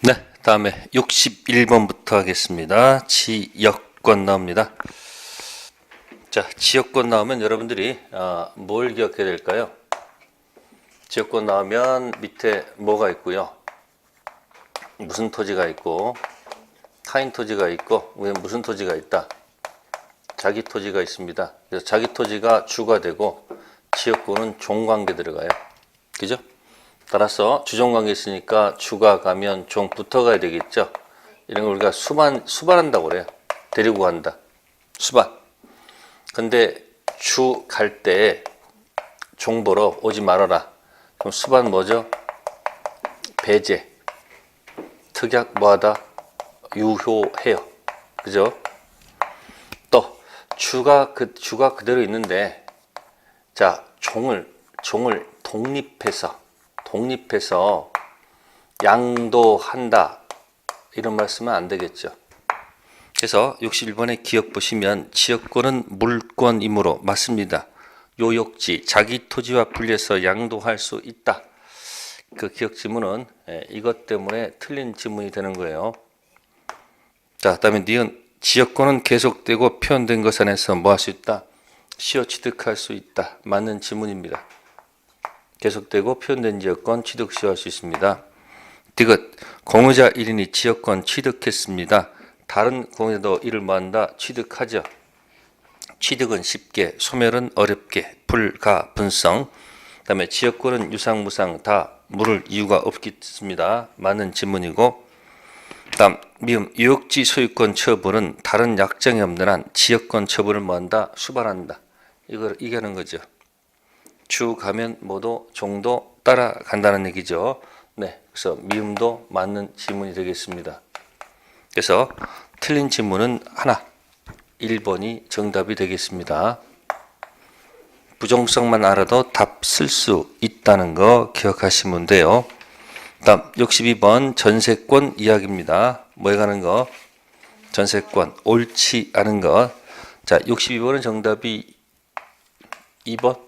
네, 다음에 61번부터 하겠습니다. 지역권 나옵니다. 자, 지역권 나오면 여러분들이 뭘 기억해야 될까요? 지역권 나오면 밑에 뭐가 있고요. 무슨 토지가 있고, 타인 토지가 있고, 위에 무슨 토지가 있다. 자기 토지가 있습니다. 그래서 자기 토지가 주가 되고, 지역권은 종관계 들어가요. 그죠? 따라서 주종관계 있으니까 주가 가면 종 붙어가야 되겠죠. 이런 걸 우리가 수반한다고 그래요. 데리고 간다. 수반. 근데 주 갈 때 종 보러 오지 말아라. 그럼 수반 뭐죠? 배제. 특약 뭐하다? 유효해요. 그죠? 또 주가 그대로 있는데 자, 종을 독립해서 양도한다. 이런 말 쓰면 안 되겠죠. 그래서 61번에 기억 보시면 지역권은 물권이므로 맞습니다. 요역지, 자기 토지와 분리해서 양도할 수 있다. 그 기억 지문은 이것 때문에 틀린 지문이 되는 거예요. 자, 다음에 니은 지역권은 계속되고 표현된 것 안에서 뭐 할 수 있다? 시효 취득할 수 있다. 맞는 지문입니다. 계속되고 표현된 지역권 취득 시효할 수 있습니다. 디귿 공유자 1인이 지역권 취득했습니다. 다른 공유자도 이를 뭐한다? 취득하죠. 취득은 쉽게, 소멸은 어렵게, 불가분성. 그 다음에 지역권은 유상무상 다 물을 이유가 없겠습니다. 맞는 지문이고, 다음 미음 유역지 소유권 처분은 다른 약정이 없는 한 지역권 처분을 뭐한다? 수반한다. 이걸 얘기하는 거죠. 주 가면 모두 종도 따라간다는 얘기죠. 네, 그래서 미음도 맞는 지문이 되겠습니다. 그래서 틀린 지문은 하나, 1번이 정답이 되겠습니다. 부정성만 알아도 답 쓸 수 있다는 거 기억하시면 돼요. 다음 62번 전세권 이야기입니다. 뭐에 관한 거? 전세권, 옳지 않은 것. 자, 62번은 정답이 2번.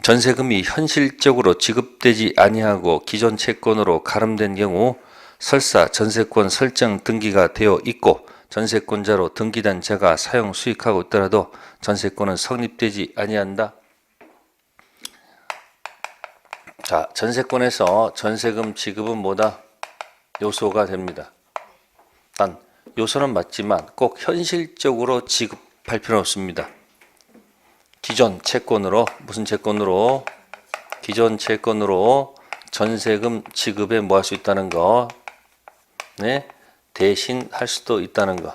전세금이 현실적으로 지급되지 아니하고 기존 채권으로 가름된 경우 설사 전세권 설정 등기가 되어 있고 전세권자로 등기된 자가 사용 수익하고 있더라도 전세권은 성립되지 아니한다. 자, 전세권에서 전세금 지급은 뭐다? 요소가 됩니다. 단 요소는 맞지만 꼭 현실적으로 지급할 필요는 없습니다. 기존 채권으로 무슨 채권으로? 기존 채권으로 전세금 지급에 뭐 할 수 있다는 거? 네, 대신할 수도 있다는 거.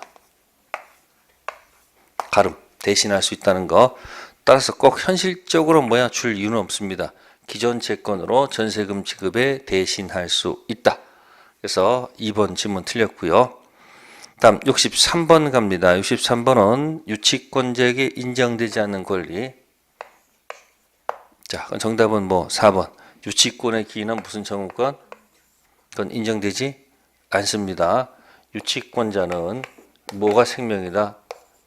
가름 대신할 수 있다는 거. 따라서 꼭 현실적으로 줄 이유는 없습니다. 기존 채권으로 전세금 지급에 대신할 수 있다. 그래서 2번 지문 틀렸고요. 다음 63번 갑니다. 63번은 유치권자에게 인정되지 않는 권리. 자, 정답은 4번. 유치권의 기인은 무슨 청구권? 그건 인정되지 않습니다. 유치권자는 뭐가 생명이다?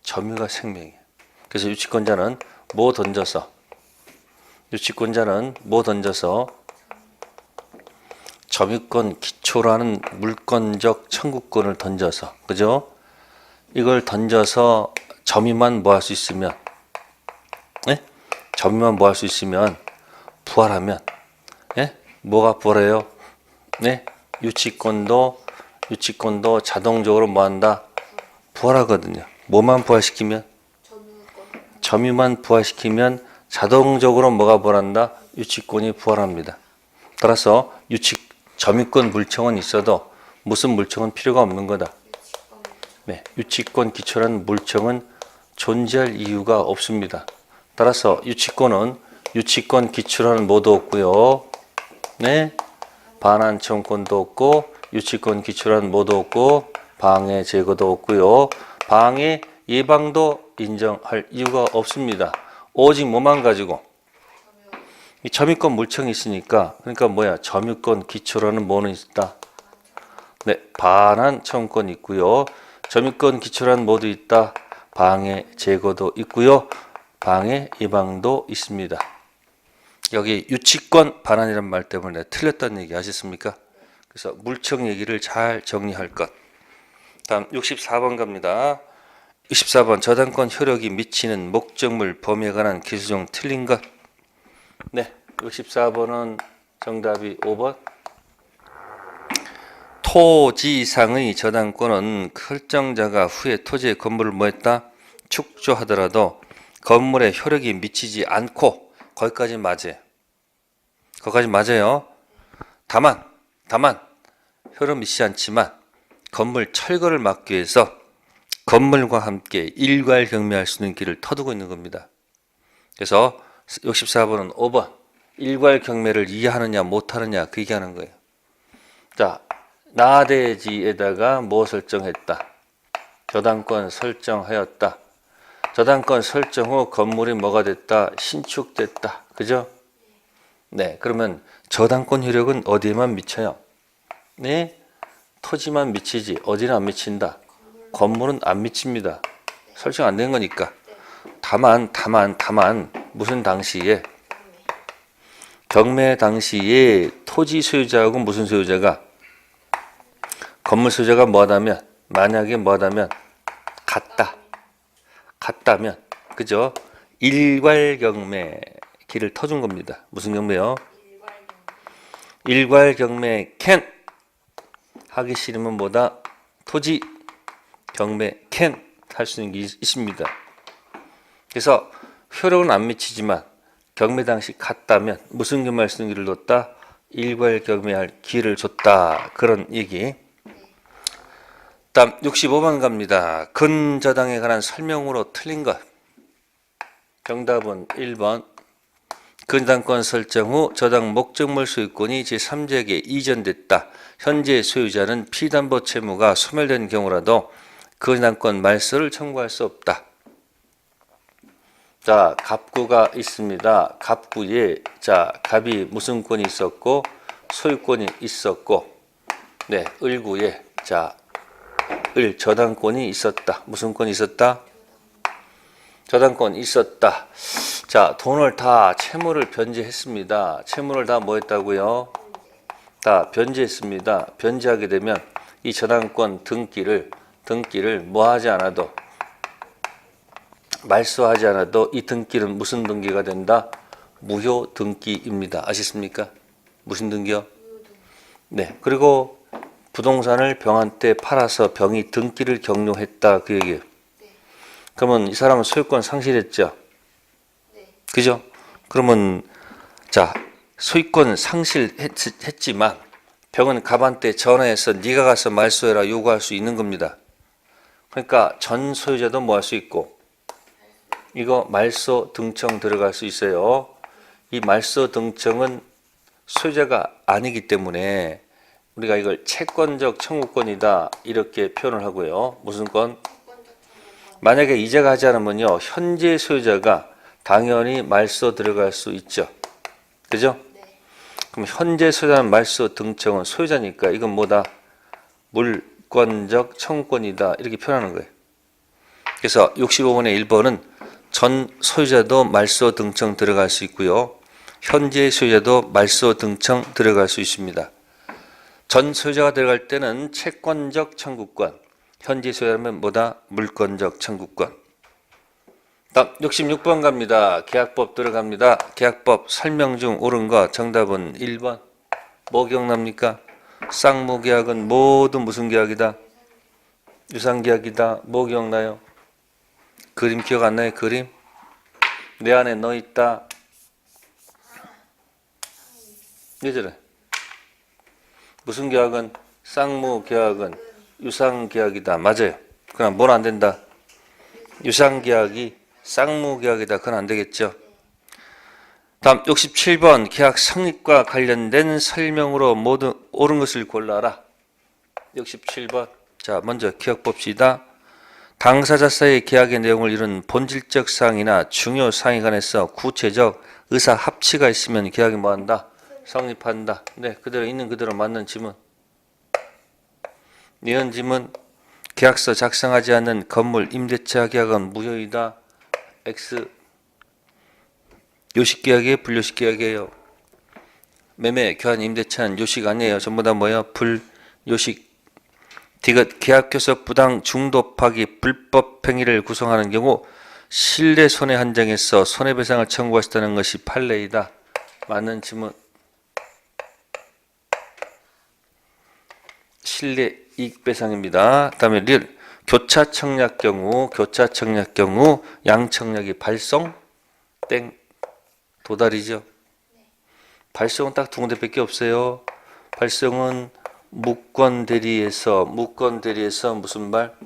점유가 생명이에요. 그래서 유치권자는 유치권자는 점유권 기초라는 물권적 청구권을 던져서, 그죠? 이걸 던져서 점유만 뭐 할 수 있으면, 네? 점유만 뭐 할 수 있으면 부활하면, 네? 뭐가 부활해요? 네? 유치권도 자동적으로 뭐 한다? 부활하거든요. 뭐만 부활시키면? 점유만 부활시키면 자동적으로 뭐가 부활한다? 유치권이 부활합니다. 따라서 점유권 물청은 있어도 무슨 물청은 필요가 없는 거다. 네, 유치권 기초라는 물청은 존재할 이유가 없습니다. 따라서 유치권 기초라는 뭐도 없고요. 네, 반환 청권도 없고 유치권 기초라는 뭐도 없고 방해 제거도 없고요. 방해 예방도 인정할 이유가 없습니다. 오직 뭐만 가지고 이 점유권 물청이 있으니까 그러니까 점유권 기초라는 뭐는 있다. 네, 반환 청권이 있고요. 점유권 기초라는 뭐도 있다. 방해 제거도 있고요. 방해 예방도 있습니다. 여기 유치권 반환이란 말 때문에 틀렸다는 얘기 아셨습니까? 그래서 물청 얘기를 잘 정리할 것. 다음 64번 갑니다. 64번 저당권 효력이 미치는 목적물 범위에 관한 기술적 틀린 것. 네, 64번은 정답이 5번. 토지상의 저당권은 설정자가 후에 토지의 건물을 뭐했다? 축조하더라도 건물에 효력이 미치지 않고 거기까지 맞아요. 거기까지 맞아요. 다만 효력 미치지 않지만 건물 철거를 막기 위해서 건물과 함께 일괄 경매할 수 있는 길을 터두고 있는 겁니다. 그래서 64번은 5번 일괄 경매를 이해하느냐 못하느냐 그 얘기하는 거예요. 자, 나대지에다가 뭐 설정했다? 저당권 설정하였다. 저당권 설정 후 건물이 뭐가 됐다? 신축됐다. 그죠? 네, 그러면 저당권 효력은 어디에만 미쳐요? 네, 토지만 미치지 어디는 안 미친다. 건물은 안 미칩니다. 설정 안 된 거니까. 다만 무슨 당시에 경매 당시에 토지 소유자하고 무슨 소유자가 건물 소유자가 뭐하다면 만약에 뭐하다면 같다면 그죠? 일괄 경매 길을 터준 겁니다. 무슨 경매요? 일괄 경매 can 하기 싫으면 뭐다? 토지 경매 can 할 수 있는 게 있습니다. 그래서 효력은 안 미치지만 경매 당시 같다면 무슨 경매할 수 있는 길을 줬다? 일괄 경매할 기회를 줬다. 그런 얘기. 다음 65번 갑니다. 근저당에 관한 설명으로 틀린 것. 정답은 1번. 근저당권 설정 후 저당 목적물 소유권이 제3자에게 이전됐다. 현재 소유자는 피담보 채무가 소멸된 경우라도 근저당권 말소를 청구할 수 없다. 자, 갑구가 있습니다. 갑구에 갑이 무슨 권이 있었고 소유권이 있었고, 네, 을구에 을 저당권이 있었다. 무슨 권이 있었다? 저당권이 있었다. 자, 돈을 다 채무를 변제했습니다. 채무를 다 뭐 했다고요? 다 변제했습니다. 변제하게 되면 이 저당권 등기를 뭐 하지 않아도 말소하지 않아도 이 등기는 무슨 등기가 된다? 무효 등기입니다. 아시습니까? 무슨 등기요? 네. 그리고 부동산을 병한테 팔아서 병이 등기를 경료했다. 그 얘기예요. 그러면 이 사람은 소유권 상실했죠? 그죠? 그러면 소유권 상실했지만 병은 갑한테 전화해서 네가 가서 말소해라 요구할 수 있는 겁니다. 그러니까 전 소유자도 뭐 할 수 있고 이거 말소 등청 들어갈 수 있어요. 이 말소 등청은 소유자가 아니기 때문에 우리가 이걸 채권적 청구권이다 이렇게 표현을 하고요. 무슨 권? 만약에 이자가 하지 않으면요. 현재 소유자가 당연히 말소 들어갈 수 있죠. 그죠? 그럼 현재 소유자는 말소 등청은 소유자니까 이건 뭐다? 물권적 청구권이다 이렇게 표현하는 거예요. 그래서 65번의 1번은 전 소유자도 말소 등청 들어갈 수 있고요. 현재 소유자도 말소 등청 들어갈 수 있습니다. 전 소유자가 들어갈 때는 채권적 청구권, 현재 소유자면 뭐다? 물권적 청구권. 다음 66번 갑니다. 계약법 들어갑니다. 계약법 설명 중 옳은 거 정답은 1번. 뭐 기억납니까? 쌍무계약은 모두 무슨 계약이다? 유상계약이다. 뭐 기억나요? 그림 기억 안 나요? 그림? 내 안에 너 있다. 왜 저래? 무슨 계약은? 쌍무계약은 유상계약이다. 맞아요. 그럼 뭘 안 된다? 유상계약이 쌍무계약이다. 그건 안 되겠죠. 다음 67번 계약 성립과 관련된 설명으로 모두 옳은 것을 골라라. 67번. 자, 먼저 기억 봅시다. 당사자 사이의 계약의 내용을 이룬 본질적 사항이나 중요 사항에 관해서 구체적 의사 합치가 있으면 계약이 뭐한다? 성립한다. 네, 그대로 있는 그대로 맞는 지문. 이런 지문. 계약서 작성하지 않는 건물 임대차 계약은 무효이다. X. 요식계약이에요? 불요식계약이에요? 매매, 교환, 임대차는 요식 아니에요. 전부 다 뭐예요? 불요식. 디귿, 계약해서 부당 중도파기 불법 행위를 구성하는 경우 실내 손해 한정에서 손해배상을 청구할 수 있다는 것이 판례이다. 맞는 지문. 실내 이익배상입니다. 다음에 릴, 교차 청약 경우 양 청약이 발송 땡 도달이죠. 발송은 딱 두 군데밖에 없어요. 발송은 무권 대리에서 무슨 발?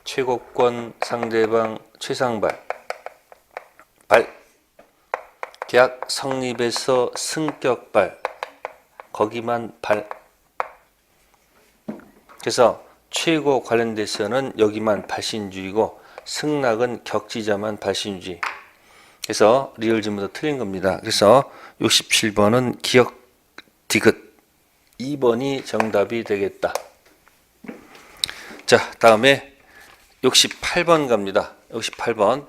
최고권 상대방 최상발. 발. 계약 성립에서 승격발. 거기만 발. 그래서 최고 관련돼서는 여기만 발신주의고 승낙은 격지자만 발신주의. 그래서 리얼 지문도 틀린 겁니다. 그래서 67번은 기억 디귿 2번이 정답이 되겠다. 자, 다음에 68번 갑니다. 68번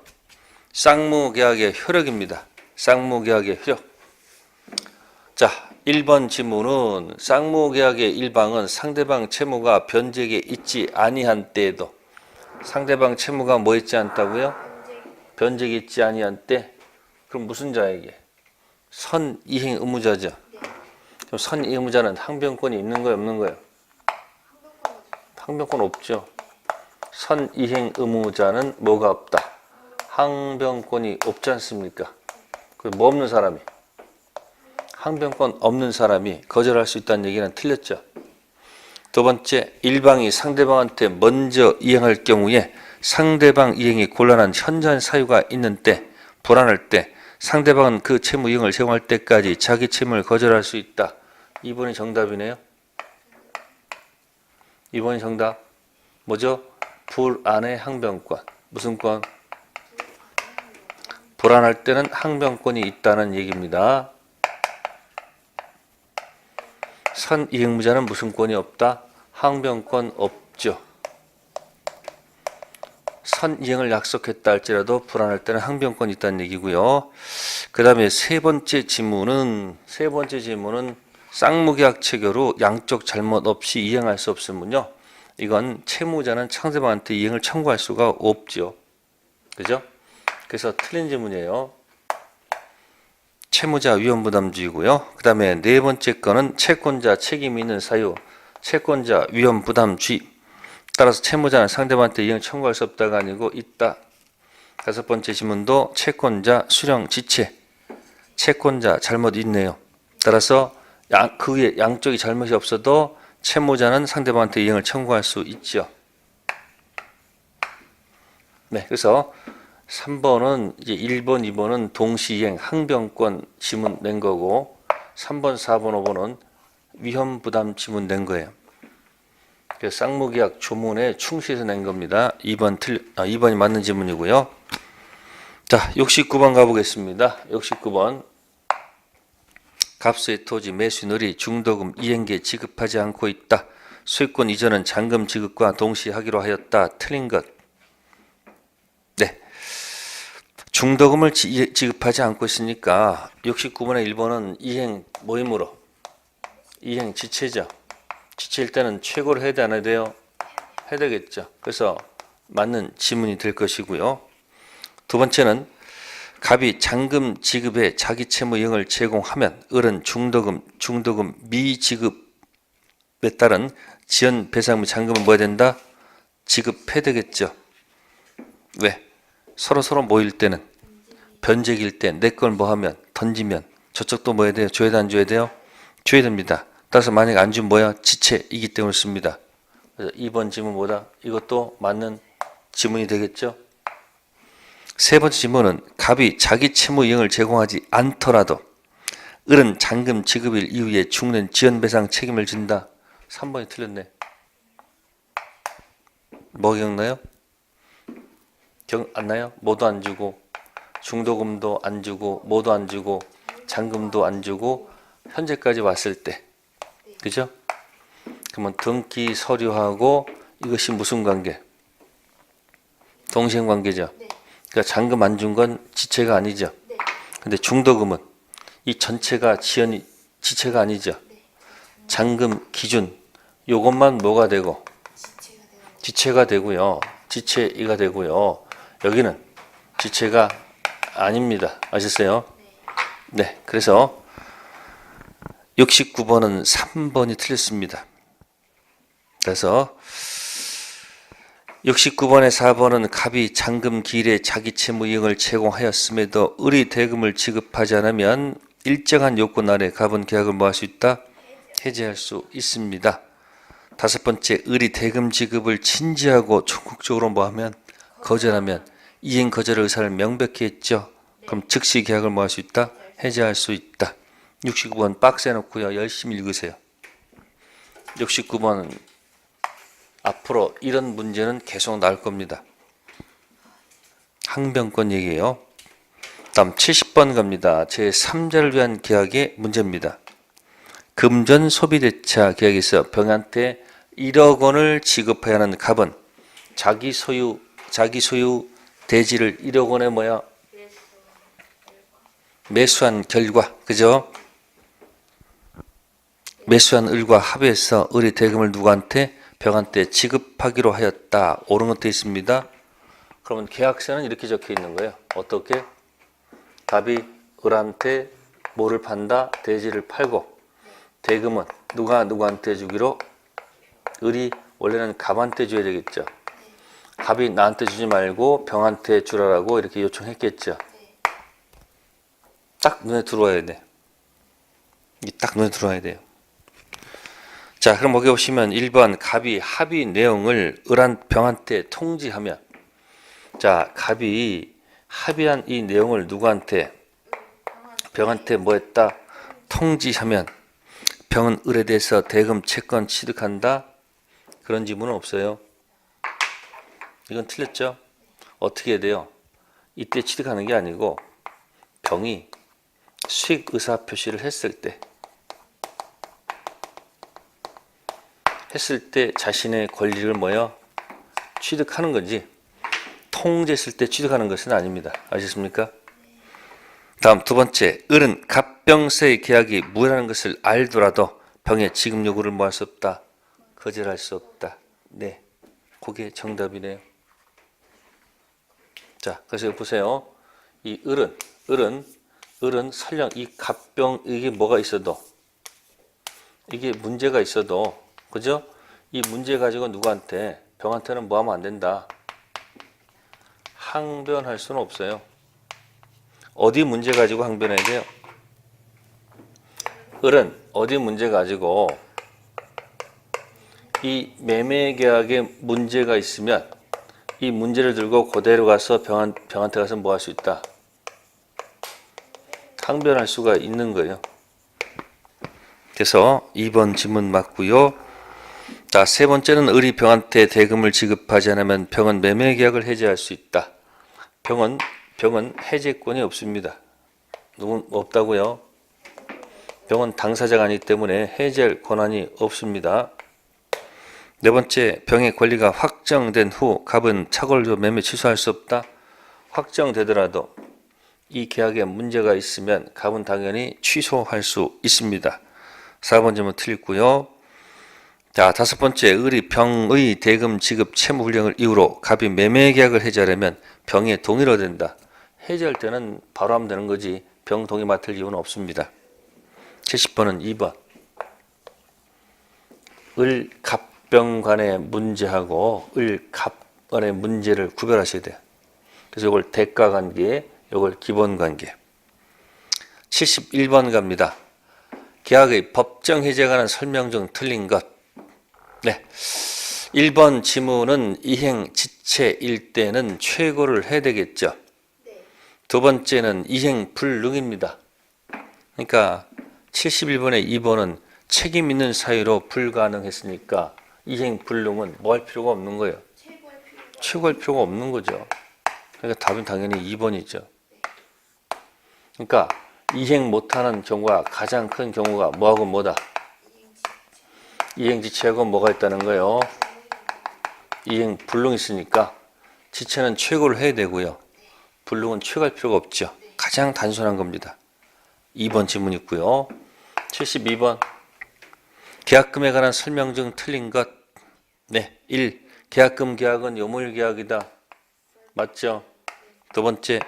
쌍무계약의 효력입니다. 쌍무계약의 효력. 자, 1번 지문은 쌍무계약의 일방은 상대방 채무가 변제에 있지 아니한 때에도 상대방 채무가 뭐 있지 않다고요? 변제에 있지 아니한 때. 그럼 무슨 자에게? 선이행 의무자죠. 그럼 선이행 의무자는 항변권이 있는 거예요, 없는 거예요? 항변권 없죠. 선이행 의무자는 뭐가 없다? 항변권이 없지 않습니까? 뭐 없는 사람이? 항변권 없는 사람이 거절할 수 있다는 얘기는 틀렸죠. 두 번째, 일방이 상대방한테 먼저 이행할 경우에 상대방 이행이 곤란한 현저한 사유가 있는 때, 불안할 때 상대방은 그 채무 이행을 제공할 때까지 자기 채무를 거절할 수 있다. 2번이 정답이네요. 2번이 정답. 뭐죠? 불안의 항변권. 무슨 권? 불안할 때는 항변권이 있다는 얘기입니다. 선이행무자는 무슨 권이 없다? 항변권 없죠. 선이행을 약속했다 할지라도 불안할 때는 항변권이 있다는 얘기고요. 그 다음에 세 번째 지문은 쌍무계약 체결 후 양쪽 잘못 없이 이행할 수 없으면요. 이건 채무자는 상대방한테 이행을 청구할 수가 없죠. 그죠? 그래서 틀린 지문이에요. 채무자 위험부담주의고요. 그 다음에 네 번째 거는 채권자 책임이 있는 사유, 채권자 위험부담주의. 따라서 채무자는 상대방한테 이행을 청구할 수 없다가 아니고 있다. 다섯 번째 지문도 채권자 수령 지체, 채권자 잘못 있네요. 따라서 그 위에 양쪽이 잘못이 없어도 채무자는 상대방한테 이행을 청구할 수 있죠. 네, 그래서 3번은 이제 1번, 2번은 동시이행 항변권 지문 낸 거고 3번, 4번, 5번은 위험부담 지문 낸 거예요. 그래서 쌍무계약 조문에 충실해서 낸 겁니다. 2번이 맞는 지문이고요. 자, 69번 가보겠습니다. 69번 갑수의 토지 매수인이 중도금 이행계 지급하지 않고 있다. 소유권 이전은 잔금 지급과 동시에 하기로 하였다. 틀린 것. 네, 중도금을 지급하지 않고 있으니까 69번의 1번은 이행 모임으로 이행 지체죠. 지체일 때는 최고로 해야 돼, 안 해야 돼요? 해야 되겠죠. 그래서 맞는 지문이 될 것이고요. 두 번째는 갑이 잔금 지급에 자기 채무 이행을 제공하면 을은 중도금 미지급에 따른 지연 배상 및 잔금을 뭐 해야 된다? 지급해야 되겠죠. 왜? 서로 모일 때는 변제기일 때 내 걸 뭐 하면 던지면 저쪽도 뭐 해야 돼요? 줘야 돼, 안 줘야 돼요? 줘야 됩니다. 따라서 만약에 안 주면 뭐야? 지체이기 때문에 씁니다. 그래서 2번 지문보다 이것도 맞는 지문이 되겠죠. 세 번째 지문은 갑이 자기 채무 이행을 제공하지 않더라도 을은 잔금 지급일 이후에 죽는 지연배상 책임을 진다. 3번이 틀렸네. 뭐 기억나요? 기억 안 나요? 뭐도 안 주고 중도금도 안 주고 뭐도 안 주고 잔금도 안 주고 현재까지 왔을 때, 그죠? 그러면 등기 서류하고 이것이 무슨 관계? 동시행 관계죠. 그러니까 잔금 안 준 건 지체가 아니죠. 근데 중도금은 이 전체가 지연이 지체가 아니죠. 잠금 기준 요것만 뭐가 되고 지체가 되고요. 지체이가 되고요. 여기는 지체가 아닙니다. 아셨어요? 네. 그래서 69번은 3번이 틀렸습니다. 그래서 69번의 4번은 갑이 잔금 기일에 자기 채무 이행을 제공하였음에도 을이 대금을 지급하지 않으면 일정한 요건 아래 갑은 계약을 뭐 할 수 있다? 해지할 수 있습니다. 다섯 번째, 을이 대금 지급을 진지하고 적극적으로 뭐 하면? 거절하면 이행 거절의 의사를 명백히 했죠. 그럼 즉시 계약을 뭐 할 수 있다? 해지할 수 있다. 69번 박스에 놓고요. 열심히 읽으세요. 69번은 앞으로 이런 문제는 계속 나올 겁니다. 항변권 얘기예요. 다음 70번 갑니다. 제3자를 위한 계약의 문제입니다. 금전 소비대차 계약에서 병한테 1억 원을 지급해야 하는 갑은 자기 소유 대지를 1억 원에 뭐야? 매수한 결과, 그죠? 매수한 을과 합의해서 을이 대금을 누구한테? 병한테 지급하기로 하였다. 옳은 것도 있습니다. 그러면 계약서는 이렇게 적혀 있는 거예요. 어떻게? 갑이 을한테 뭐를 판다? 대지를 팔고 대금은 누가 누구한테 주기로? 을이 원래는 갑한테 줘야 되겠죠. 갑이 나한테 주지 말고 병한테 주라고 이렇게 요청했겠죠. 딱 눈에 들어와야 돼. 이게 딱 눈에 들어와야 돼요. 자, 그럼 여기 보시면 1번 갑이 합의 내용을 병한테 통지하면, 자, 갑이 합의한 이 내용을 누구한테? 병한테 뭐 했다? 통지하면 병은 을에 대해서 대금 채권 취득한다? 그런 지문은 없어요. 이건 틀렸죠? 어떻게 해야 돼요? 이때 취득하는 게 아니고 병이 수익 의사 표시를 했을 때 자신의 권리를 뭐요? 취득하는 건지 통지했을 때 취득하는 것은 아닙니다. 아셨습니까? 다음 두 번째, 을은 갑병세의 계약이 무효라는 것을 알더라도 병의 지급 요구를 뭐 할 수 없다? 거절할 수 없다. 네, 그게 정답이네요. 자, 그래서 여기 보세요. 이 을은 설령 이 갑병 이게 뭐가 있어도 이게 문제가 있어도 그죠? 이 문제 가지고 누구한테 병한테는 뭐 하면 안 된다. 항변할 수는 없어요. 어디 문제 가지고 항변해야 돼요? 을은 어디 문제 가지고 이 매매 계약에 문제가 있으면 이 문제를 들고 그대로 가서 병한테 가서 뭐 할 수 있다? 항변할 수가 있는 거예요. 그래서 2번 질문 맞고요. 자, 세 번째는 을이 병한테 대금을 지급하지 않으면 병은 매매 계약을 해지할 수 있다. 병은 해제권이 없습니다. 누군 없다고요? 병은 당사자가 아니기 때문에 해제할 권한이 없습니다. 네 번째, 병의 권리가 확정된 후 갑은 착오로 매매 취소할 수 없다. 확정되더라도 이 계약에 문제가 있으면 갑은 당연히 취소할 수 있습니다. 4번 질문 틀렸고요. 자, 다섯 번째, 을이 병의 대금 지급 채무 불량을 이유로 갑이 매매 계약을 해지하려면 병의 동의를 얻는다. 해지할 때는 바로 하면 되는 거지 병 동의 맡을 이유는 없습니다. 70번은 2번. 을 갑병 간의 문제하고 을 갑 간의 문제를 구별하셔야 돼요. 그래서 이걸 대가 관계, 이걸 기본 관계. 71번 갑니다. 계약의 법정 해제에 관한 설명 중 틀린 것. 네. 1번 지문은 이행 지체일 때는 최고를 해야 되겠죠. 두 번째는 이행 불능입니다. 그러니까 71번의 2번은 책임 있는 사유로 불가능했으니까 이행 불능은 뭐 할 필요가 없는 거예요. 최고할 필요가 없는 거죠. 그러니까 답은 당연히 2번이죠. 그러니까 이행 못하는 경우가 가장 큰 경우가 뭐하고 뭐다? 이행 지체하고 뭐가 있다는 거예요? 이행 불능이 있으니까 지체는 최고를 해야 되고요. 불능은 최고할 필요가 없죠. 가장 단순한 겁니다. 2번 질문 있고요. 72번. 계약금에 관한 설명 중 틀린 것. 네. 1. 계약금 계약은 요물 계약이다. 맞죠? 두 번째.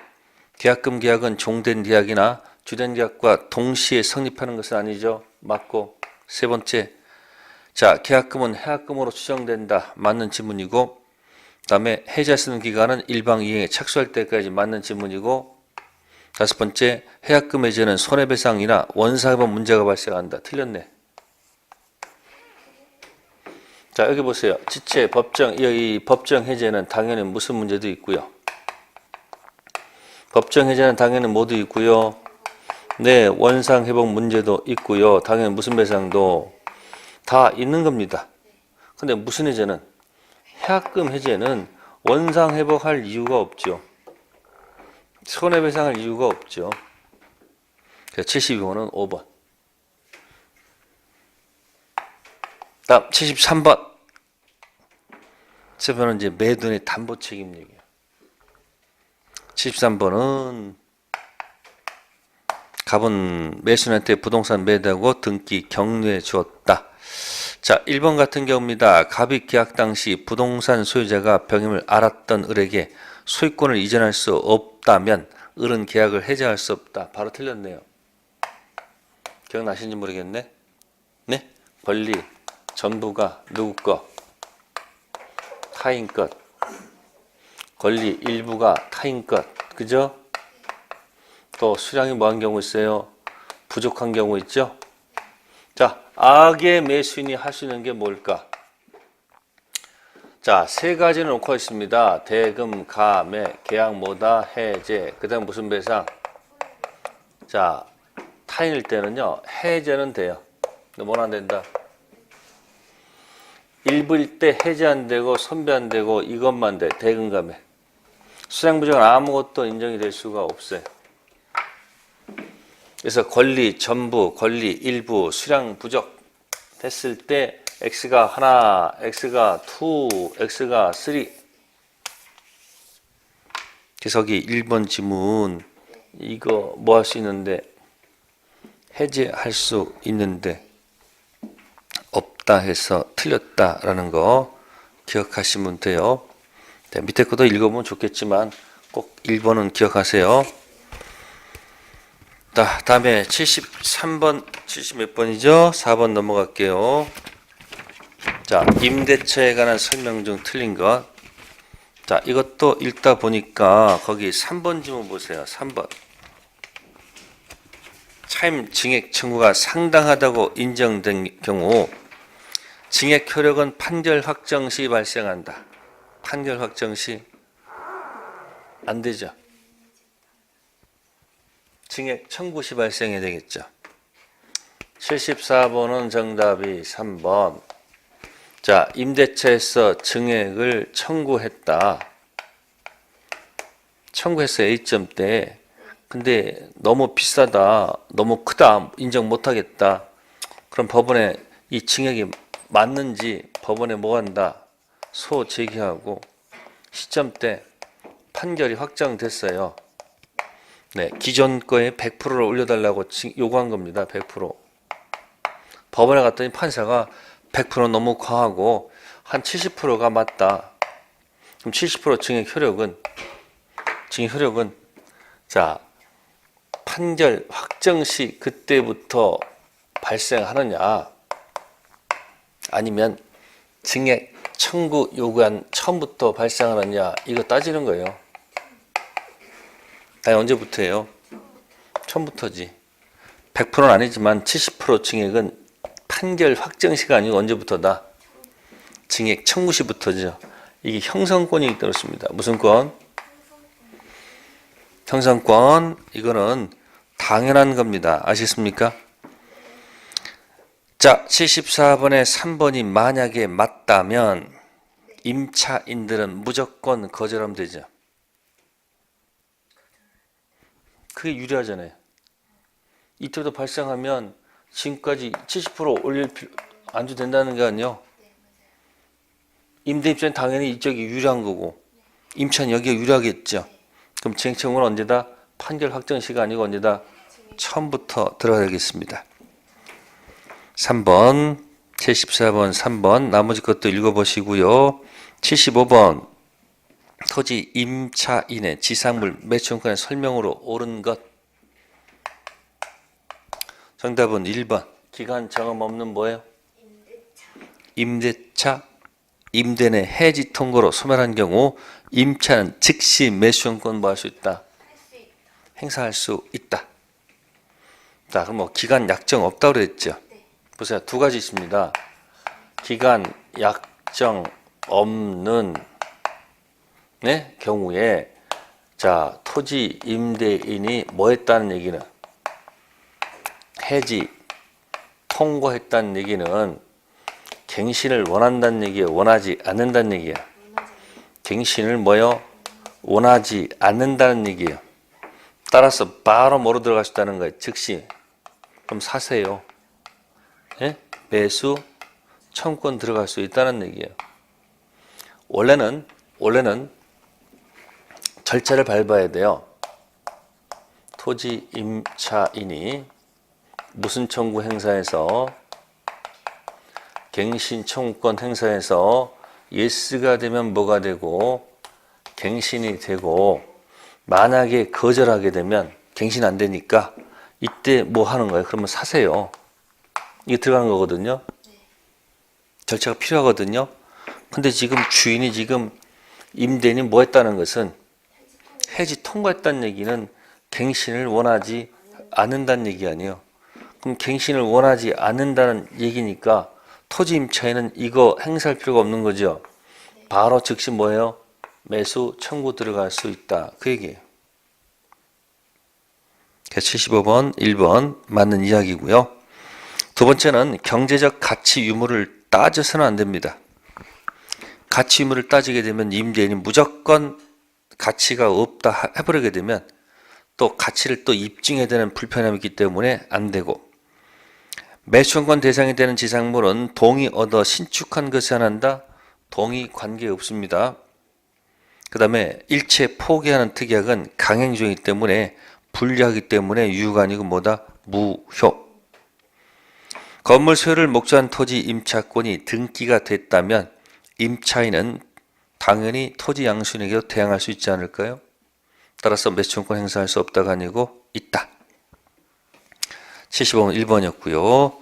계약금 계약은 종된 계약이나 주된 계약과 동시에 성립하는 것은 아니죠. 맞고. 세 번째. 자, 계약금은 해약금으로 추정된다. 맞는 지문이고, 그 다음에 해지할 수 있는 기간은 일방 이행에 착수할 때까지 맞는 지문이고, 다섯 번째, 해약금 해제는 손해배상이나 원상회복 문제가 발생한다. 틀렸네. 자, 여기 보세요. 지체, 법정, 이 법정 해제는 당연히 무슨 문제도 있고요. 법정 해제는 당연히 모두 있고요. 네, 원상회복 문제도 있고요. 당연히 무슨 배상도 다 있는 겁니다. 근데 무슨 해제는? 해약금 해제는 원상회복할 이유가 없죠. 손해배상할 이유가 없죠. 그래서 72번은 5번. 다음 73번. 73번은 이제 매도인의 담보 책임 얘기예요. 73번은 갑은 매수인한테 부동산 매도하고 등기 격려해 주었다. 자, 1번 같은 경우입니다. 갑이 계약 당시 부동산 소유자가 병임을 알았던 을에게 소유권을 이전할 수 없다면 을은 계약을 해제할 수 없다. 바로 틀렸네요. 기억나시는지 모르겠네. 네? 권리 전부가 누구 거? 타인 것. 권리 일부가 타인 것. 그죠? 또 수량이 뭐한 경우 있어요? 부족한 경우 있죠? 자, 악의 매수인이 할 수 있는 게 뭘까? 자, 세 가지를 놓고 있습니다. 대금, 가매, 계약 뭐다? 해제. 그 다음 무슨 배상? 자, 타인일 때는요, 해제는 돼요. 근데 뭐는 안 된다? 일부일 때 해제 안 되고, 선배 안 되고, 이것만 돼. 대금, 가매. 수량 부족은 아무것도 인정이 될 수가 없어요. 그래서 권리 전부, 권리 일부, 수량 부족 됐을 때 X가 하나, X가 2, X가 3. 그래서 여기 1번 지문 이거 뭐 할 수 있는데 해제할 수 있는데 없다 해서 틀렸다라는 거 기억하시면 돼요. 네, 밑에 것도 읽어보면 좋겠지만 꼭 1번은 기억하세요. 자, 다음에 73번, 70 몇 번이죠? 4번 넘어갈게요. 자, 임대차에 관한 설명 중 틀린 것. 자, 이것도 읽다 보니까 거기 3번 지문 보세요. 3번. 차임 증액 청구가 상당하다고 인정된 경우 증액 효력은 판결 확정 시 발생한다. 판결 확정 시 안 되죠. 증액 청구 시 발생해야 되겠죠. 74번은 정답이 3번. 자, 임대차에서 증액을 청구했다. 청구했어요. A점 때. 근데 너무 비싸다. 너무 크다. 인정 못하겠다. 그럼 법원에 이 증액이 맞는지 법원에 뭐 한다? 소 제기하고 시점 때 판결이 확정됐어요. 네, 기존 거에 100%를 올려달라고 요구한 겁니다. 100%. 법원에 갔더니 판사가 100% 너무 과하고 한 70%가 맞다. 그럼 70% 증액 효력은 자, 판결 확정 시 그때부터 발생하느냐 아니면 증액 청구 요구한 처음부터 발생하느냐 이거 따지는 거예요. 아니, 언제부터예요? 처음부터지. 100%는 아니지만 70% 증액은 판결 확정 시가 아니고 언제부터다? 증액 청구 시부터죠. 이게 형성권이기 때문입니다. 무슨 권? 형성권. 이거는 당연한 겁니다. 아시겠습니까? 자, 74번에 3번이 만약에 맞다면 임차인들은 무조건 거절하면 되죠. 그게 유리하잖아요. 이때도 발생하면 지금까지 70% 올릴 안 줘도 된다는 게 아니요. 임대 입장은 당연히 이쪽이 유리한 거고 임차인 여기가 유리하겠죠. 그럼 증액청구는 언제다? 판결 확정 시가 아니고 언제다? 처음부터 들어가야겠습니다. 3번, 74번, 3번 나머지 것도 읽어보시고요. 75번 토지 임차인의 지상물 매수권의 설명으로 옳은 것. 정답은 1번. 기간 정음 없는 뭐예요? 임대차. 임대 내 해지 통고로 소멸한 경우 임차는 즉시 매수권 뭐 할 수 있다? 행사할 수 있다. 자, 그럼 뭐 기간 약정 없다고 그랬죠? 보세요. 두 가지 있습니다. 기간 약정 없는 경우에 자, 토지 임대인이 뭐 했다는 얘기는 해지 통고했다는 얘기는 갱신을 원한다는 얘기예요. 원하지 않는다는 얘기예요. 갱신을 뭐요? 원하지 않는다는 얘기예요. 따라서 바로 뭐로 들어갈 수 있다는 거예요. 즉시. 그럼 사세요. 예? 매수 청구권 들어갈 수 있다는 얘기예요. 원래는 절차를 밟아야 돼요. 토지 임차인이 무슨 청구 행사에서 갱신 청구권 행사에서 예스가 되면 뭐가 되고 갱신이 되고 만약에 거절하게 되면 갱신 안 되니까 이때 뭐 하는 거예요? 그러면 사세요. 이게 들어가는 거거든요. 절차가 필요하거든요. 근데 지금 주인이 지금 임대인이 뭐 했다는 것은 해지 통과했다는 얘기는 갱신을 원하지 않는다는 얘기 아니에요. 그럼 갱신을 원하지 않는다는 얘기니까 토지 임차인은 이거 행사할 필요가 없는 거죠. 바로 즉시 뭐예요? 매수 청구 들어갈 수 있다. 그 얘기예요. 75번, 1번 맞는 이야기고요. 두 번째는 경제적 가치 유무를 따져서는 안 됩니다. 가치 유무를 따지게 되면 임대인이 무조건 가치가 없다 해버리게 되면 또 가치를 또 입증해야 되는 불편함이 있기 때문에 안 되고, 매수권 대상이 되는 지상물은 동의 얻어 신축한 것이 한한다. 동의 관계 없습니다. 그 다음에 일체 포기하는 특약은 강행중이기 때문에 불리하기 때문에 유효가 아니고 뭐다? 무효. 건물 소유를 목조한 토지 임차권이 등기가 됐다면 임차인은 당연히 토지 양수인에게도 대항할 수 있지 않을까요? 따라서 매수권 행사할 수 없다가 아니고 있다. 75번 1번이었고요.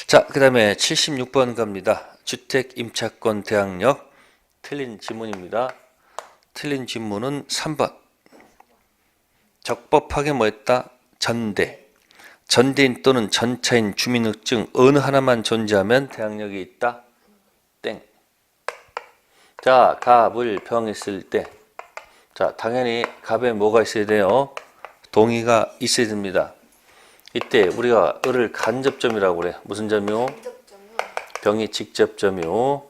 자, 그 다음에 76번 갑니다. 주택 임차권 대항력. 틀린 지문입니다. 틀린 지문은 3번. 적법하게 뭐 했다? 전대. 전대인 또는 전차인 주민등록증 어느 하나만 존재하면 대항력이 있다? 땡. 자, 갑을 병했을 때, 자, 당연히 갑에 뭐가 있어야 돼요? 동의가 있어야 됩니다. 이때 우리가 을을 간접점이라고 그래. 무슨 점이요? 병이 직접점이요.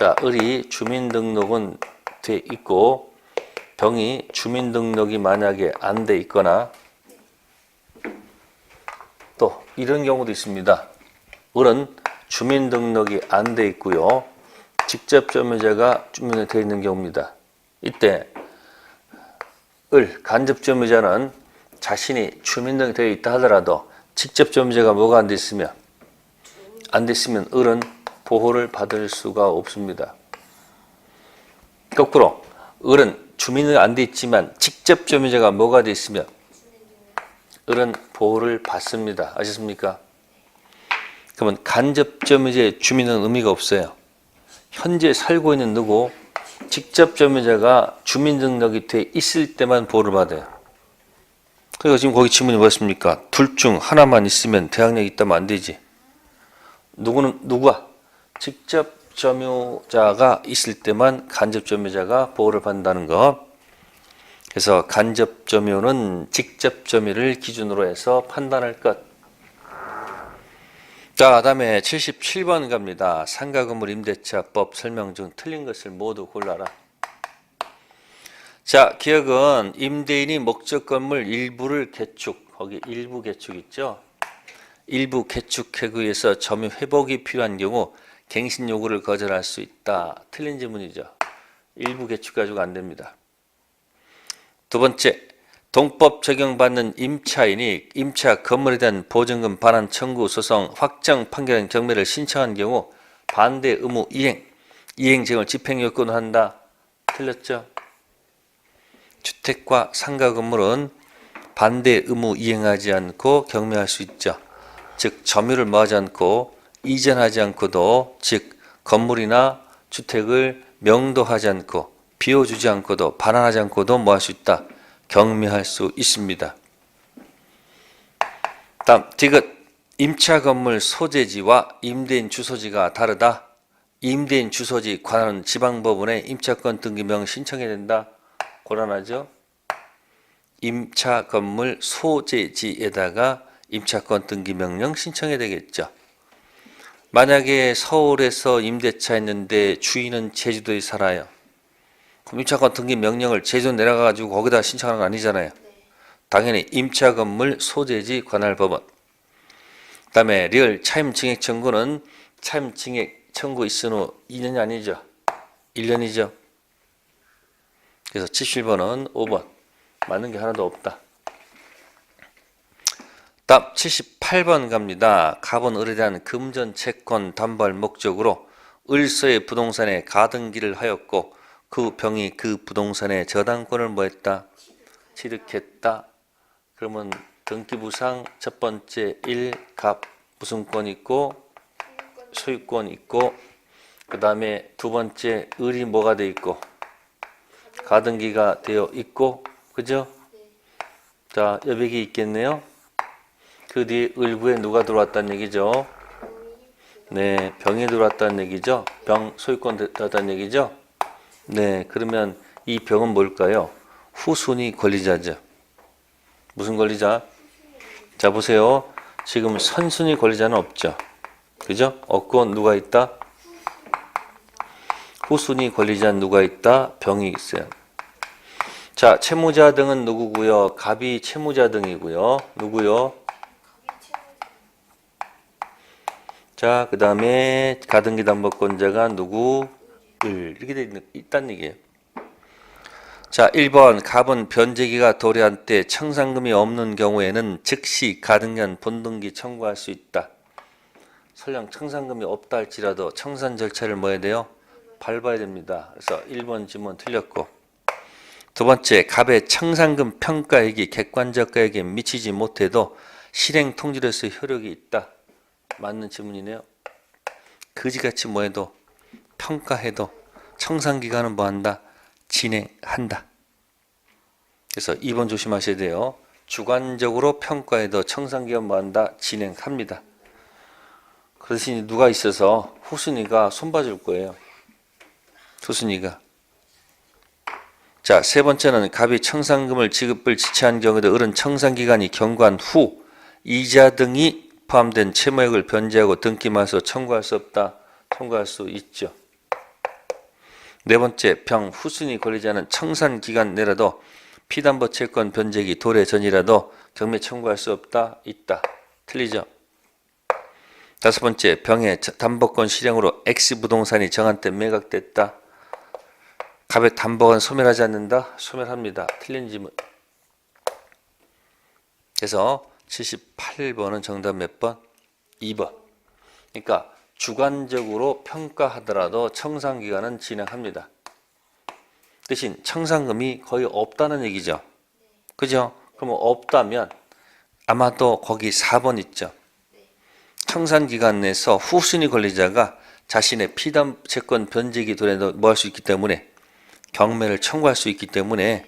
자, 을이 주민등록은 돼 있고 병이 주민등록이 만약에 안 돼 있거나 또 이런 경우도 있습니다. 을은 주민등록이 안 돼 있고요. 직접점유자가 주민에 되어 있는 경우입니다. 이때 을 간접점유자는 자신이 주민등록이 되어 있다 하더라도 직접점유자가 뭐가 안 돼 있으면 을은 보호를 받을 수가 없습니다. 거꾸로 을은 주민등록이 안 돼 있지만 직접점유자가 뭐가 돼 있으면 을은 보호를 받습니다. 아셨습니까? 그러면 간접점유자의 주민은 의미가 없어요. 현재 살고 있는 누구 직접점유자가 주민등록이 돼 있을 때만 보호를 받아요. 그러니까 지금 거기 질문이 뭐였습니까? 둘 중 하나만 있으면 대항력이 있다면 안 되지. 누가? 직접점유자가 있을 때만 간접점유자가 보호를 받는다는 것. 그래서 간접점유는 직접점유를 기준으로 해서 판단할 것. 자, 다음에 77번 갑니다. 상가건물 임대차법 설명 중 틀린 것을 모두 골라라. 자, 기억은 임대인이 목적 건물 일부를 개축, 거기 일부 개축 있죠? 일부 개축 해구에서 점유 회복이 필요한 경우 갱신 요구를 거절할 수 있다. 틀린 지문이죠. 일부 개축 가지고 안 됩니다. 두 번째, 동법 적용받는 임차인이 임차 건물에 대한 보증금 반환 청구 소송 확정 판결한 경매를 신청한 경우 반대 의무 이행정을 집행요건으로 한다. 틀렸죠? 주택과 상가 건물은 반대 의무 이행하지 않고 경매할 수 있죠. 즉 점유를 뭐하지 않고 이전하지 않고도, 즉 건물이나 주택을 명도하지 않고 비워주지 않고도 반환하지 않고도 뭐 할 수 있다. 경매할 수 있습니다. 다음 디귿 임차 건물 소재지와 임대인 주소지가 다르다. 임대인 주소지 관할 지방법원에 임차권 등기명 신청해야 된다. 곤란하죠? 임차 건물 소재지에다가 임차권 등기 명령 신청해야 되겠죠. 만약에 서울에서 임대차 있는데 주인은 제주도에 살아요. 그럼 임차권 등기 명령을 제주도 내려가가지고 거기다 신청하는 거 아니잖아요. 당연히 임차 건물 소재지 관할 법원. 그다음에 리얼 차임 증액 청구는 차임 증액 청구 있은 후 2년이 아니죠. 1년이죠. 그래서 77번은 5번. 맞는 게 하나도 없다. 다음 78번 갑니다. 갑은 을에 대한 금전 채권 담보할 목적으로 을서의 부동산에 가등기를 하였고 그 병이 그 부동산의 저당권을 뭐했다? 취득했다. 그러면 등기부상 첫 번째 1, 갑 무슨 권 있고 소유권 있고 그 다음에 두 번째 을이 뭐가 돼 있고 가등기가 되어 있고 그죠? 자 여백이 있겠네요. 그 뒤에 을부에 누가 들어왔다는 얘기죠? 네, 병이 들어왔다는 얘기죠? 병 소유권 들어왔다는 얘기죠? 네, 그러면 이 병은 뭘까요? 후순위 권리자죠. 무슨 권리자? 자 보세요. 지금 선순위 권리자는 없죠. 그죠? 없고 누가 있다? 후순위 권리자는 누가 있다? 병이 있어요. 자, 채무자 등은 누구고요? 갑이 채무자 등이고요. 누구요? 자, 그 다음에 가등기 담보권자가 누구? 을. 이렇게 돼 있다는 얘기예요. 자, 1번 갑은 변제기가 도래한 때 청산금이 없는 경우에는 즉시 가등기한 본등기 청구할 수 있다. 설령 청산금이 없다 할지라도 청산 절차를 뭐 해야 돼요? 밟아야 됩니다. 그래서 1번 지문 틀렸고 두 번째, 갑의 청산금 평가액이 객관적 가액에 미치지 못해도 실행 통지로서 효력이 있다. 맞는 지문이네요. 그지같이 뭐해도 평가해도 청산기간은 뭐한다? 진행한다. 그래서 2번 조심하셔야 돼요. 주관적으로 평가해도 청산기간 뭐한다? 진행합니다. 그 대신 누가 있어서 후순위가 손봐줄 거예요. 후순위가. 자, 세 번째는 갑이 청산금을 지급을 지체한 경우에도 을은 청산기간이 경과한 후 이자 등이 포함된 채무액을 변제하고 등기마서 청구할 수 없다. 청구할 수 있죠. 네 번째, 병 후순위 권리자는 청산기간 내라도 피담보 채권 변제기 도래 전이라도 경매 청구할 수 없다. 있다. 틀리죠. 다섯 번째, 병의 담보권 실행으로 X부동산이 정한때 매각됐다. 갑의 담보는 소멸하지 않는다? 소멸합니다. 틀린 지문. 그래서 78번은 정답 몇 번? 2번. 그러니까 주관적으로 평가하더라도 청산기간은 진행합니다. 대신 청산금이 거의 없다는 얘기죠. 그죠? 그러면 없다면 아마도 거기 4번 있죠. 청산기간 내에서 후순위 권리자가 자신의 피담 채권 변제기 도래도 뭐 할 수 있기 때문에 경매를 청구할 수 있기 때문에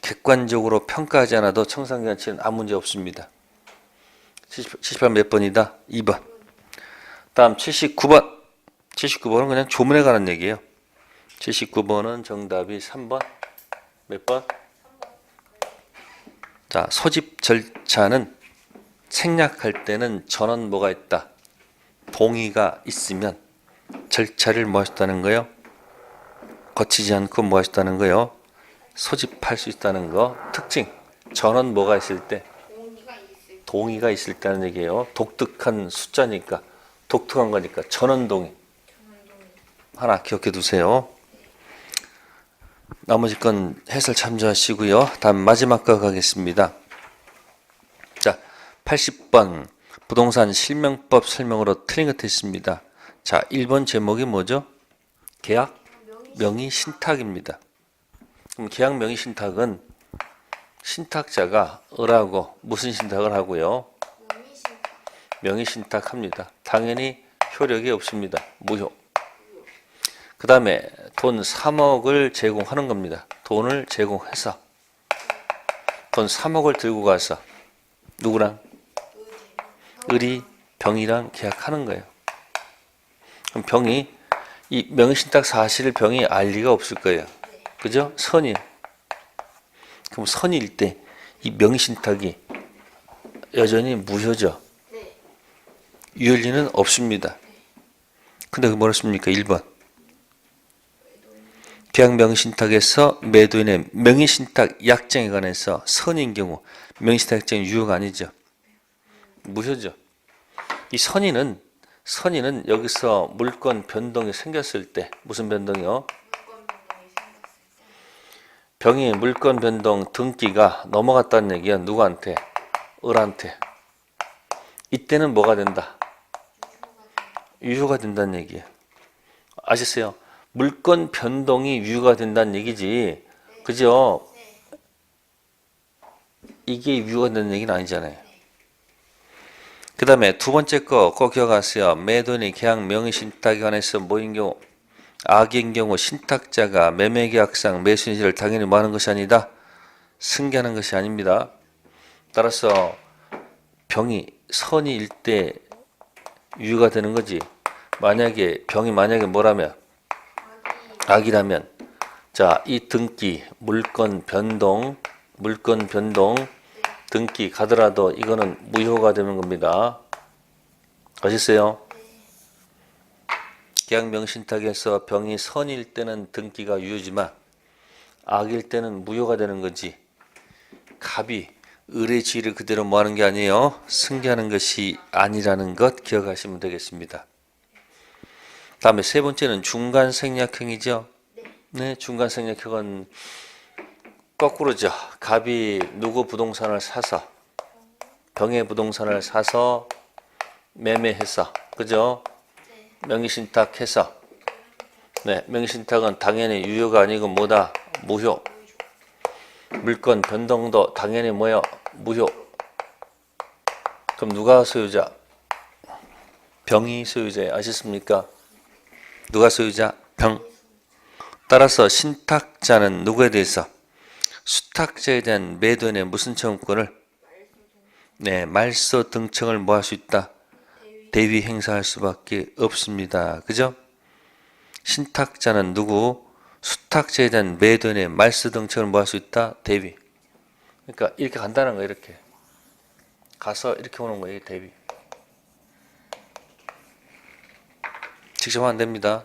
객관적으로 평가하지 않아도 청산기간치는 아무 문제 없습니다. 78번 몇 번이다? 2번. 다음 79번. 79번은 그냥 조문에 관한 얘기예요. 79번은 정답이 3번. 몇 번? 자, 소집 절차는 생략할 때는 전원 뭐가 있다? 동의가 있으면 절차를 뭐 하셨다는 거예요? 거치지 않고 뭐 하셨다는 거예요? 소집할 수 있다는 거. 특징. 전원 뭐가 있을 때? 동의가 있을 때는 얘기예요. 독특한 숫자니까, 독특한 거니까 전원 동의. 하나 기억해 두세요. 나머지 건 해설 참조하시고요. 다음 마지막 거 가겠습니다. 자, 80번 부동산 실명법 설명으로 틀린 것 있습니다. 자, 1번 제목이 뭐죠? 계약 명의 신탁입니다. 그럼 계약 명의 신탁은 신탁자가 을하고 무슨 신탁을 하고요? 명의 신탁합니다. 당연히 효력이 없습니다. 무효. 그 다음에 돈 3억을 제공하는 겁니다. 돈을 제공해서 돈 3억을 들고 가서 누구랑? 을이 병이랑 계약하는 거예요. 그럼 병이 이 명의신탁 사실을 병이 알 리가 없을 거예요. 그죠? 선이에요. 그럼 선일 때 이 명의신탁이 여전히 무효죠. 유효리는 없습니다. 근데 그 뭐랬습니까? 1번. 계약 명의신탁에서 매도인의 명의신탁 약정에 관해서 선인 경우 명의신탁 약정이 유효가 아니죠. 무효죠. 이 선인은 여기서 물권 변동이 생겼을 때 무슨 변동이요? 병이 물권 변동 등기가 넘어갔다는 얘기야. 누구한테? 을한테. 이때는 뭐가 된다? 유효가 된다는 얘기예요. 아셨어요? 물권 변동이 유효가 된다는 얘기지. 그죠? 이게 유효가 된다는 얘기는 아니잖아요. 그 다음에 두 번째 거 꼭 기억하세요. 매도인이 계약 명의신탁에 관해서 뭐인 경우? 악인 경우 신탁자가 매매계약상 매수인지를 당연히 뭐하는 것이 아니다. 승계하는 것이 아닙니다. 따라서 병이 선이일 때 유효가 되는 거지. 만약에 병이 뭐라면 악이라면 자, 이 등기 물권 변동 등기 가더라도 이거는 무효가 되는 겁니다. 아셨어요? 계약 명신탁에서 병이 선일 때는 등기가 유효지만 악일 때는 무효가 되는 거지. 갑이 을의 지위를 그대로 뭐하는 게 아니에요. 승계하는 것이 아니라는 것 기억하시면 되겠습니다. 다음에 세 번째는 중간생략형이죠. 네, 중간생략형은 거꾸로죠. 갑이 누구 부동산을 사서 병의 부동산을 사서 매매해서 그죠? 명의신탁해서 네, 명의신탁은 당연히 유효가 아니고 뭐다? 무효. 물권 변동도 당연히 뭐요? 무효. 그럼 누가 소유자? 병이 소유자예요. 아셨습니까? 누가 소유자? 병. 따라서 신탁자는 누구에 대해서? 수탁자에 대한 매도인의 무슨 청구권을? 네, 말소 등청을 뭐 할 수 있다? 대위 행사할 수밖에 없습니다. 그죠? 신탁자는 누구? 수탁자에 대한 매도인의 말소 등청을 뭐 할 수 있다? 대위. 그러니까 이렇게 간단한 거예요. 이렇게 가서 이렇게 오는 거예요. 대위. 직접 하면 안 됩니다.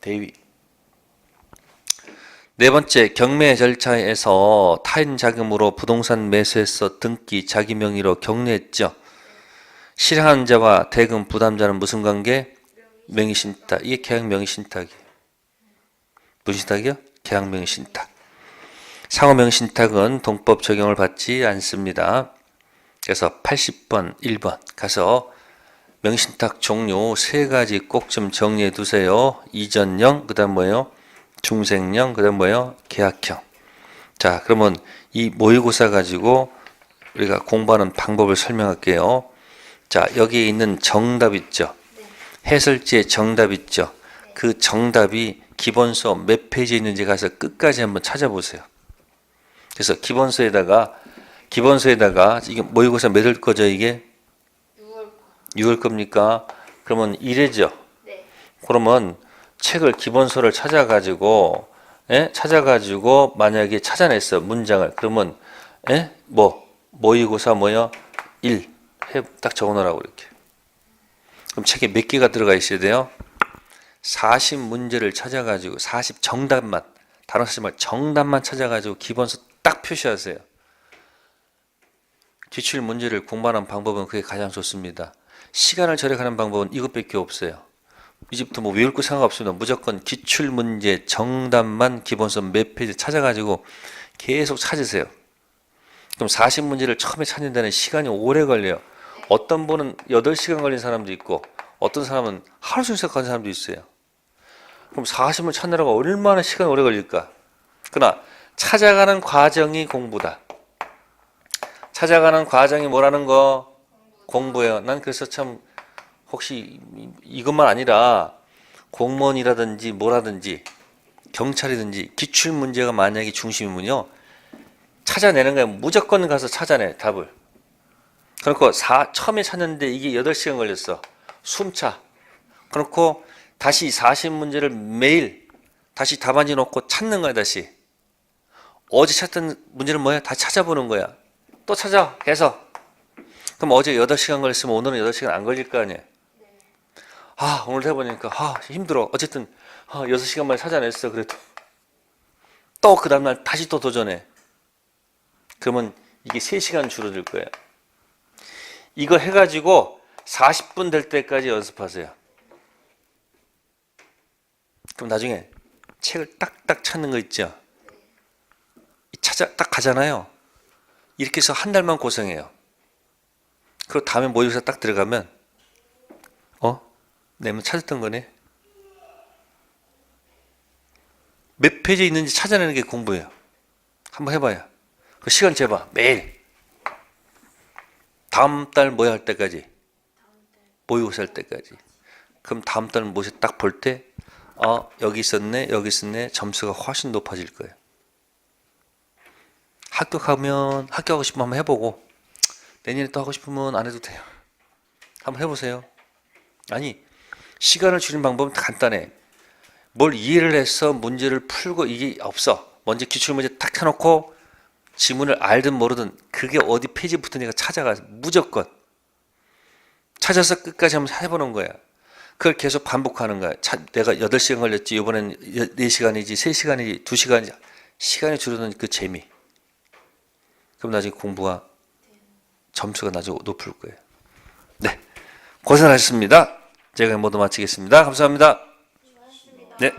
대위. 네 번째, 경매 절차에서 타인 자금으로 부동산 매수해서 등기 자기 명의로 경매했죠. 실행한 자와 대금 부담자는 무슨 관계? 명의신탁. 이게 계약 명의신탁이에요. 무슨 신탁이요? 계약 명의신탁. 상호 명의신탁은 동법 적용을 받지 않습니다. 그래서 80번 1번 가서 명의신탁 종류 세 가지 꼭 좀 정리해 두세요. 이전형, 그 다음 뭐예요? 중생형, 그 다음 뭐예요? 계약형. 자, 그러면 이 모의고사 가지고 우리가 공부하는 방법을 설명할게요. 자, 여기에 있는 정답 있죠? 해설지에 정답 있죠? 그 정답이 기본서 몇 페이지에 있는지 가서 끝까지 한번 찾아보세요. 그래서 기본서에다가 이게 모의고사 몇 월 거죠? 이게? 6월 겁니까? 그러면 1회죠? 네. 그러면 책을 기본서를 찾아가지고 만약에 찾아냈어 문장을 그러면 모의고사 뭐요? 1 딱 적어놓으라고 이렇게. 그럼 책에 몇 개가 들어가 있어야 돼요? 40문제를 찾아가지고 40 정답만 다른 사실 말 정답만 찾아가지고 기본서 딱 표시하세요. 기출 문제를 공부하는 방법은 그게 가장 좋습니다. 시간을 절약하는 방법은 이것밖에 없어요. 이제부터 뭐 외울 거 상관없습니다. 무조건 기출문제 정답만 기본서 몇 페이지 찾아가지고 계속 찾으세요. 그럼 40문제를 처음에 찾는 데는 시간이 오래 걸려요. 어떤 분은 8시간 걸린 사람도 있고 어떤 사람은 하루 종일 생각하는 사람도 있어요. 그럼 40을 찾느라고 얼마나 시간이 오래 걸릴까? 그러나 찾아가는 과정이 공부다. 찾아가는 과정이 뭐라는 거? 공부예요. 난 그래서 참 혹시 이것만 아니라 공무원이라든지 뭐라든지 경찰이든지 기출문제가 만약에 중심이면요. 찾아내는 거예요. 무조건 가서 찾아내 답을. 그렇고 처음에 찾는데 이게 8시간 걸렸어. 숨차. 그렇고 다시 40문제를 매일 다시 답안지 놓고 찾는 거야 다시. 어제 찾던 문제는 뭐야? 다시 찾아보는 거야. 또 찾아 계속. 그럼 어제 8시간 걸렸으면 오늘은 8시간 안 걸릴 거 아니야. 오늘 해보니까 힘들어. 어쨌든 6시간 만에 찾아냈어. 그래도 또 그 다음날 다시 또 도전해. 그러면 이게 3시간 줄어들 거예요. 이거 해가지고 40분 될 때까지 연습하세요. 그럼 나중에 책을 딱딱 찾는 거 있죠. 딱 가잖아요. 이렇게 해서 한 달만 고생해요. 그리고 다음에 모의고사 딱 들어가면 내가 찾았던 거네. 몇 페이지에 있는지 찾아내는 게 공부예요. 한번 해봐요. 그 시간 재봐. 매일. 다음 달 모의 할 때까지. 모의고사 할 때까지. 그럼 다음 달 모의고사 딱 볼 때 여기 있었네. 여기 있었네. 점수가 훨씬 높아질 거예요. 합격하고 싶으면 한번 해보고 내년에 또 하고 싶으면 안 해도 돼요. 한번 해보세요. 아니 시간을 줄이는 방법은 간단해. 뭘 이해를 해서 문제를 풀고 이게 없어. 먼저 기출문제 딱 해놓고 지문을 알든 모르든 그게 어디 페이지부터 내가 찾아가서 무조건 찾아서 끝까지 한번 해보는 거야. 그걸 계속 반복하는 거야. 내가 8시간 걸렸지. 이번엔 4시간이지 3시간이지 2시간이지. 시간이 줄어드는 그 재미. 그럼 나중에 공부가 점수가 나중에 높을 거예요. 네, 고생하셨습니다. 제가 모두 마치겠습니다. 감사합니다. 네.